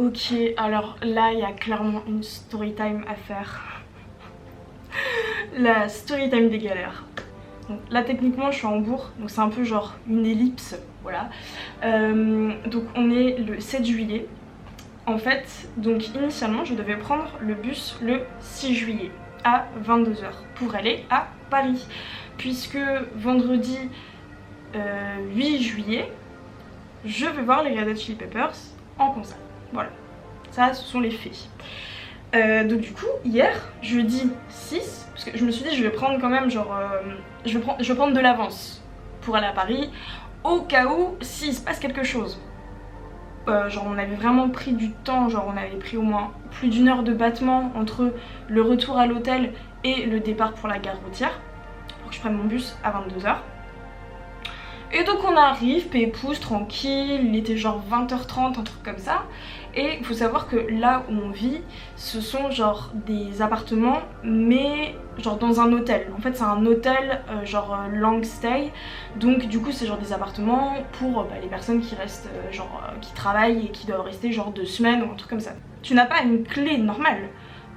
Ok, alors là il y a clairement une story time à faire. La story time des galères. Donc là techniquement je suis à Hambourg, donc c'est un peu genre une ellipse, voilà. Donc on est le 7 juillet. En fait, donc initialement je devais prendre le bus le 6 juillet à 22 h pour aller à Paris. Puisque vendredi 8 juillet, je vais voir les Red Hot Chili Peppers en concert. Voilà, ça ce sont les faits. Donc du coup hier jeudi 6, parce que je me suis dit je vais prendre quand même genre je vais prendre de l'avance pour aller à Paris au cas où s'il se passe quelque chose. Genre on avait vraiment pris du temps, genre on avait pris au moins plus d'1 heure de battement entre le retour à l'hôtel et le départ pour la gare routière pour que je prenne mon bus à 22 h. Et donc on arrive, pépouze, tranquille, il était genre 20 h 30, un truc comme ça. Et il faut savoir que là où on vit, ce sont genre des appartements, mais genre dans un hôtel. En fait c'est un hôtel genre long stay, donc du coup c'est genre des appartements pour les personnes qui restent qui travaillent et qui doivent rester genre 2 semaines ou un truc comme ça. Tu n'as pas une clé normale.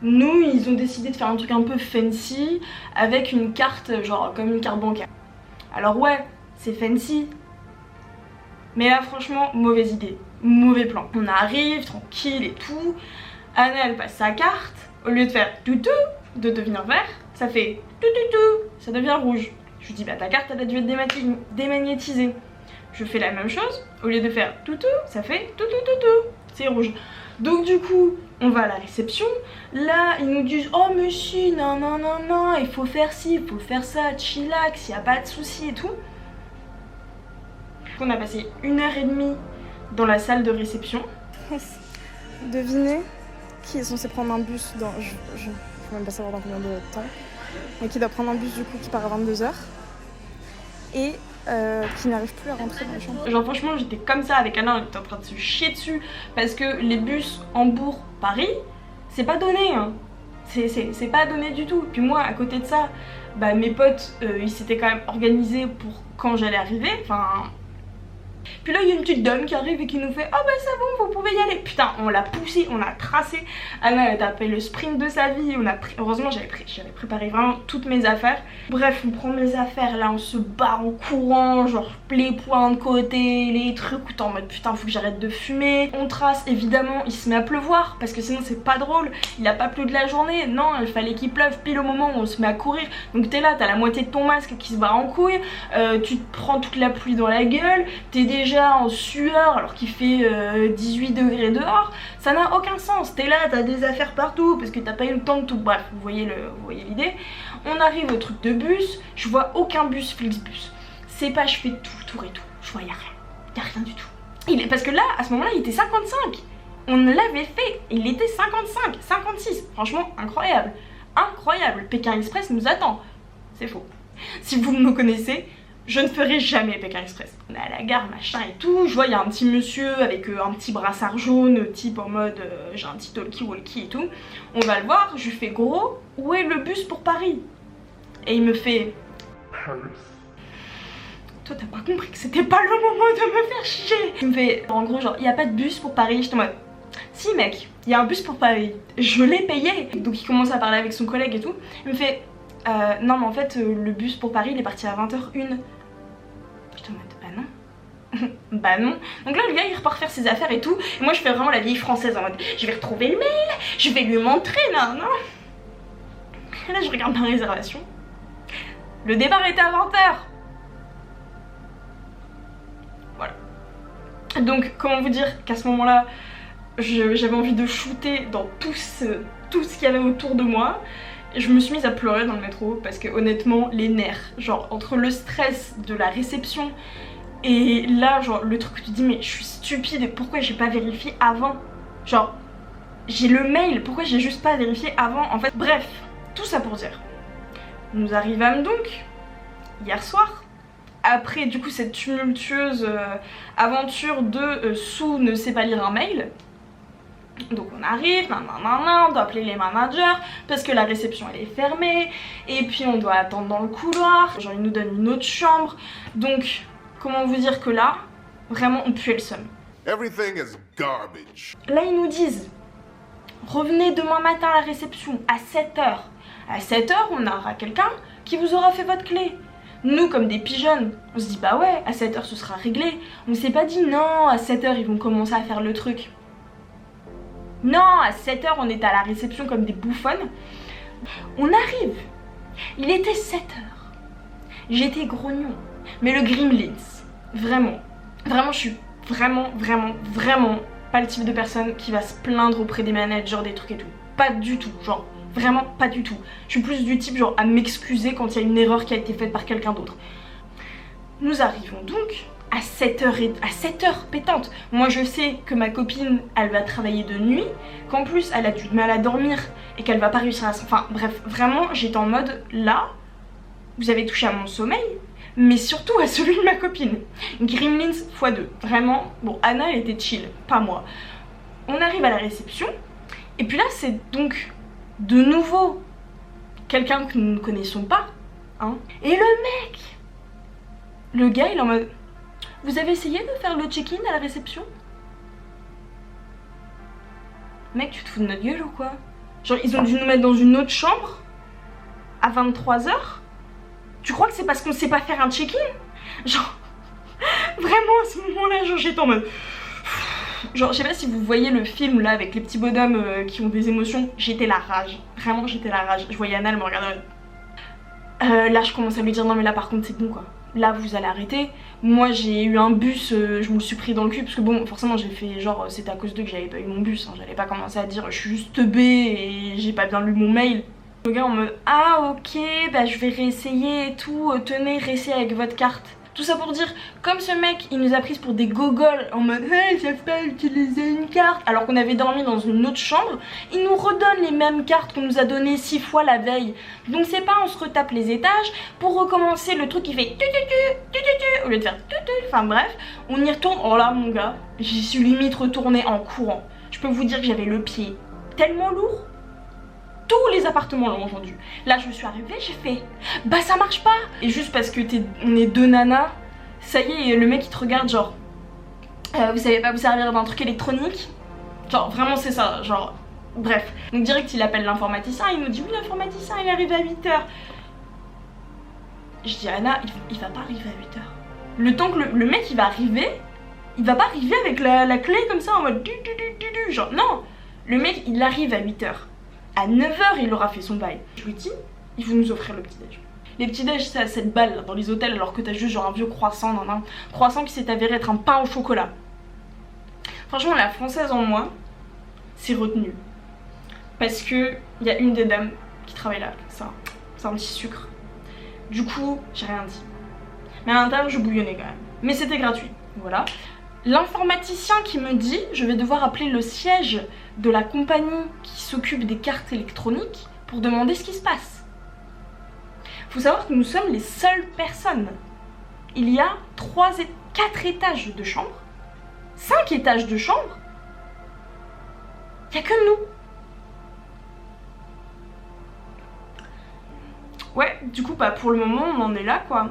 Nous ils ont décidé de faire un truc un peu fancy avec une carte genre comme une carte bancaire. Alors ouais, c'est fancy, mais là franchement mauvaise idée, mauvais plan. On arrive tranquille et tout, Anna elle passe sa carte, au lieu de faire toutou, de devenir vert, ça fait toutou, ça devient rouge. Je lui dis bah ta carte elle a dû être démagnétisée. Je fais la même chose, au lieu de faire toutou, ça fait toutou, c'est rouge. Donc du coup on va à la réception, là ils nous disent oh mais si, non, il faut faire ci, il faut faire ça, chillax, y a pas de souci et tout. On a passé 1h30 dans la salle de réception. Devinez qui est censé prendre un bus dans... Je peux même pas savoir dans combien de temps. Mais qui doit prendre un bus du coup qui part à 22 h. Et qui n'arrive plus à rentrer dans la chambre. Genre franchement j'étais comme ça avec Anna, on était en train de se chier dessus. Parce que les bus Hambourg-Paris, c'est pas donné hein. C'est pas donné du tout. Puis moi à côté de ça, bah mes potes ils s'étaient quand même organisés pour quand j'allais arriver. Enfin... Puis là il y a une petite dame qui arrive et qui nous fait ah bah c'est bon vous pouvez y aller. Putain on l'a poussé, on a tracé. Anna elle a tapé le sprint de sa vie. Heureusement j'avais préparé vraiment toutes mes affaires. Bref on prend mes affaires là, on se barre en courant, genre les poings de côté, les trucs où t'es en mode putain faut que j'arrête de fumer. On trace, évidemment il se met à pleuvoir parce que sinon c'est pas drôle. Il a pas plu de la journée, non il fallait qu'il pleuve pile au moment où on se met à courir. Donc t'es là, t'as la moitié de ton masque qui se barre en couille, tu te prends toute la pluie dans la gueule, t'es déjà en sueur alors qu'il fait 18 degrés dehors, ça n'a aucun sens. T'es là, t'as des affaires partout parce que t'as pas eu le temps de tout. Bref, vous voyez l'idée. On arrive au truc de bus, je vois aucun bus Flixbus. C'est pas, je fais tout le tour et tout, je vois y'a rien du tout. Parce que là, à ce moment-là, il était 55. On l'avait fait, il était 55, 56. Franchement, incroyable. Incroyable, Pékin Express nous attend. C'est faux. Si vous me connaissez, je ne ferai jamais Pékin Express. On est à la gare, machin et tout. Je vois, il y a un petit monsieur avec un petit brassard jaune, type en mode j'ai un petit talkie-walkie et tout. On va le voir, je lui fais gros, où est le bus pour Paris? Et il me fait Paris. Toi, t'as pas compris que c'était pas le moment de me faire chier. Il me fait en gros, genre, il n'y a pas de bus pour Paris. Je te mode si, mec, il y a un bus pour Paris. Je l'ai payé. Donc, il commence à parler avec son collègue et tout. Il me fait non, mais en fait, le bus pour Paris il est parti à 20 h 01. Putain, bah non. Bah non. Donc là le gars il repart faire ses affaires et tout. Et moi je fais vraiment la vieille française en mode je vais retrouver le mail, je vais lui montrer là, non. Et là je regarde ma réservation. Le départ était à 20 h. Voilà. Donc comment vous dire qu'à ce moment là j'avais envie de shooter dans tout ce qu'il y avait autour de moi. Je me suis mise à pleurer dans le métro parce que honnêtement les nerfs, genre entre le stress de la réception et là genre le truc où tu te dis mais je suis stupide, pourquoi j'ai pas vérifié avant, genre j'ai le mail, pourquoi j'ai juste pas vérifié avant en fait. Bref, tout ça pour dire, nous arrivâmes donc hier soir après du coup cette tumultueuse aventure de Sue ne sait pas lire un mail. Donc on arrive, on doit appeler les managers parce que la réception elle est fermée et puis on doit attendre dans le couloir, genre ils nous donnent une autre chambre. Donc comment vous dire que là, vraiment on puait le seum. Everything is garbage. Là, ils nous disent, revenez demain matin à la réception à 7h. À 7h, on aura quelqu'un qui vous aura fait votre clé. Nous, comme des pigeons, on se dit bah ouais, à 7h ce sera réglé. On s'est pas dit non, à 7h ils vont commencer à faire le truc. Non, à 7h on est à la réception comme des bouffonnes. On arrive. Il était 7h. J'étais grognon. Mais le Gremlins, vraiment, je suis vraiment pas le type de personne qui va se plaindre auprès des managers des trucs et tout. Pas du tout, genre. Vraiment pas du tout. Je suis plus du type genre à m'excuser quand il y a une erreur qui a été faite par quelqu'un d'autre. Nous arrivons donc à 7h pétante. Moi je sais que ma copine elle va travailler de nuit, qu'en plus elle a du mal à dormir et qu'elle va pas réussir à... Enfin bref, vraiment j'étais en mode là, vous avez touché à mon sommeil, mais surtout à celui de ma copine. Gremlins x2. Vraiment, bon Anna elle était chill, pas moi. On arrive à la réception et puis là c'est donc... de nouveau, quelqu'un que nous ne connaissons pas, hein. Et le gars il est en mode, vous avez essayé de faire le check-in à la réception? Mec, tu te fous de notre gueule ou quoi? Genre ils ont dû nous mettre dans une autre chambre à 23h? Tu crois que c'est parce qu'on sait pas faire un check-in? Genre, vraiment à ce moment-là, genre j'étais en mode... Genre, je sais pas si vous voyez le film là avec les petits bonhommes qui ont des émotions, j'étais la rage. Vraiment, j'étais la rage. Je voyais Anna, elle me regardait. Là, je commence à lui dire non, mais là par contre, c'est bon quoi. Là, vous allez arrêter. Moi, j'ai eu un bus, je me le suis pris dans le cul parce que bon, forcément, j'ai fait genre, c'était à cause d'eux que j'avais pas eu mon bus. Hein. J'allais pas commencer à dire je suis juste teubée et j'ai pas bien lu mon mail. Le gars, on me ah, ok, bah je vais réessayer et tout. Tenez, réessayez avec votre carte. Tout ça pour dire, comme ce mec, il nous a prises pour des gogoles en mode hey, ils savent pas utiliser une carte, alors qu'on avait dormi dans une autre chambre, il nous redonne les mêmes cartes qu'on nous a données 6 fois la veille. Donc c'est pas on se retape les étages pour recommencer le truc qui fait au lieu de faire enfin bref, on y retourne. Oh là mon gars, j'y suis limite retournée en courant. Je peux vous dire que j'avais le pied tellement lourd. Tous les appartements l'ont entendu. Là je suis arrivée, j'ai fait bah ça marche pas. Et juste parce que on est deux nanas, ça y est, le mec il te regarde genre vous savez pas vous servir d'un truc électronique. Genre vraiment c'est ça, genre bref. Donc direct il appelle l'informaticien, il nous dit oui l'informaticien il arrive à 8h. Je dis Anna il va pas arriver à 8h. Le temps que le mec il va arriver, il va pas arriver avec la clé comme ça en mode genre non. Le mec il arrive à 8h. À 9h, il aura fait son bail. Je lui dis, il faut nous offrir le petit-déj. Les petits-déj, c'est à 7 balles dans les hôtels, alors que t'as juste genre un vieux croissant, un croissant qui s'est avéré être un pain au chocolat. Franchement, la française en moi, c'est retenu. Parce que il y a une des dames qui travaille là, c'est un petit sucre. Du coup, j'ai rien dit. Mais à l'intérieur, je bouillonnais quand même. Mais c'était gratuit, voilà. L'informaticien qui me dit je vais devoir appeler le siège de la compagnie qui s'occupe des cartes électroniques pour demander ce qui se passe. Faut savoir que nous sommes les seules personnes. Il y a 4 étages de chambre, 5 étages de chambre. Il n'y a que nous. Ouais, du coup bah pour le moment on en est là quoi.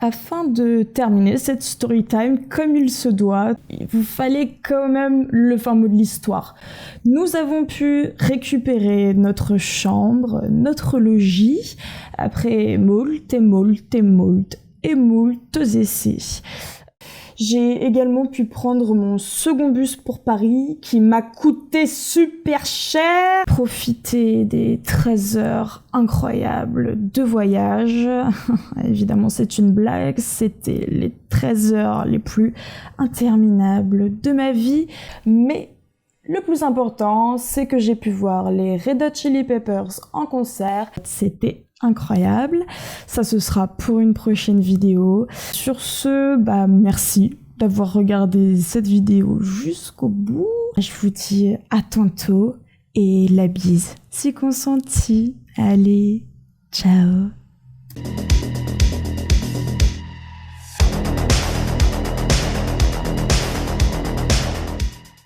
Afin de terminer cette story time comme il se doit, il vous fallait quand même le fin mot de l'histoire. Nous avons pu récupérer notre chambre, notre logis, après moult essais. J'ai également pu prendre mon second bus pour Paris qui m'a coûté super cher. Profiter des 13 heures incroyables de voyage. Évidemment, c'est une blague. C'était les 13 heures les plus interminables de ma vie. Mais le plus important, c'est que j'ai pu voir les Red Hot Chili Peppers en concert. C'était incroyable. Ça, ce sera pour une prochaine vidéo. Sur ce, merci d'avoir regardé cette vidéo jusqu'au bout. Je vous dis à tantôt et la bise, si consenti. Allez, ciao.